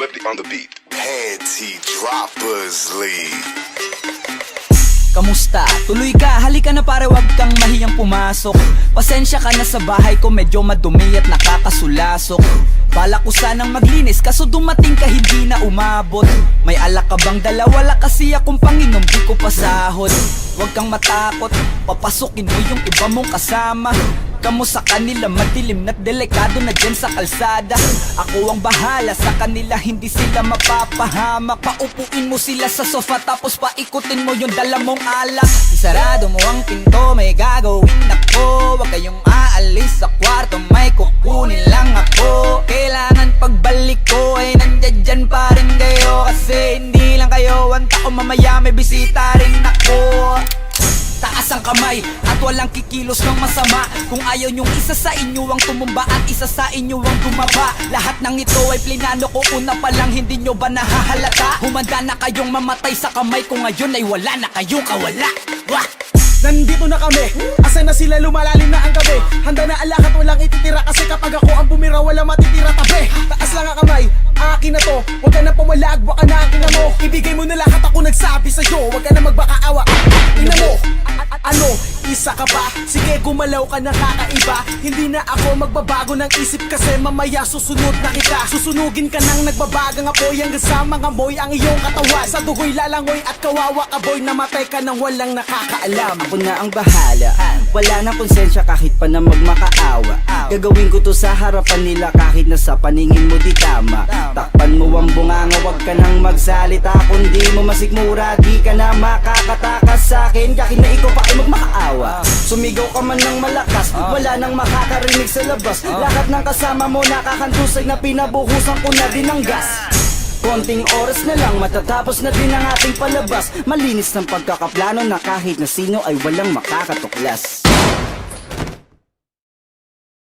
Flippy on the beat. Panty Droppers League. Kamusta? Tuloy ka, halika na pare, wag kang mahiyang pumasok. Pasensya ka na sa bahay ko, medyo madumi at nakakasulasok. Bala ko sanang maglinis, kaso dumating ka hindi na umabot. May alak ka bang dala? Wala kasi akong panginom, di ko pasahod. Wag kang matakot, papasukin mo yung iba mong kasama. Kamo sa kanila, madilim na't delikado na dyan sa kalsada. Ako ang bahala sa kanila, hindi sila mapapahamak. Paupuin mo sila sa sofa, tapos paikutin mo yung dala mong alak. Isarado mo ang pinto, may gagawin ako. Huwag kayong aalis sa kwarto, may kukunin lang ako. Kailangan pagbalik ko ay nandiyan dyan pa rin kayo. Kasi hindi lang kayo ang tao, mamaya may bisita rin ako. Taas ang kamay at walang kikilos ng masama. Kung ayaw nyong isa sa inyo ang tumumba at isa sa inyo ang tumaba. Lahat ng ito ay plinano ko, una pa lang, hindi nyo ba nahahalata? Humanda na kayong mamatay sa kamay ko, ngayon ay wala na kayong kawala. Wah! Nandito na kami, asa na sila, lumalalim na ang gabi. Handa na alak at walang ititira, kasi kapag ako ang bumira, wala matitira tabi. Taas lang ang kamay, akin na to. Huwag ka na pumalag, baka na akin na mo. Ibigay mo na lahat, ako nagsabi sa'yo. Huwag ka na magbakaawa, ina mo. Ano, isa ka ba? Sige, gumalaw ka na kakaiba. Hindi na ako magbabago ng isip, kasi mamaya susunod na kita. Susunugin ka ng nagbabagang apoy, hanggang sa mga moy ang iyong katawan. Sa dugoy lalangoy at kawawa ka boy, namatay ka nang walang nakakaalam. Ako na ang bahala, wala nang konsensya kahit pa na magmakaawa. Gagawin ko to sa harapan nila kahit na sa paningin mo di tama. Takpan mo ang bunganga, wag ka nang magsalita. Kundi mo masikmura, di ka na makakatakas sa akin kahit na ikaw pa ay magmakaawa. Sumigaw ka man ng malakas, wala nang makakarinig sa labas. Lahat ng kasama mo nakakantusay na pinabuhusan ko na din ng gas. Konting oras na lang, matatapos na din ang ating palabas. Malinis ng pagkakaplano na kahit na sino ay walang makakatuklas.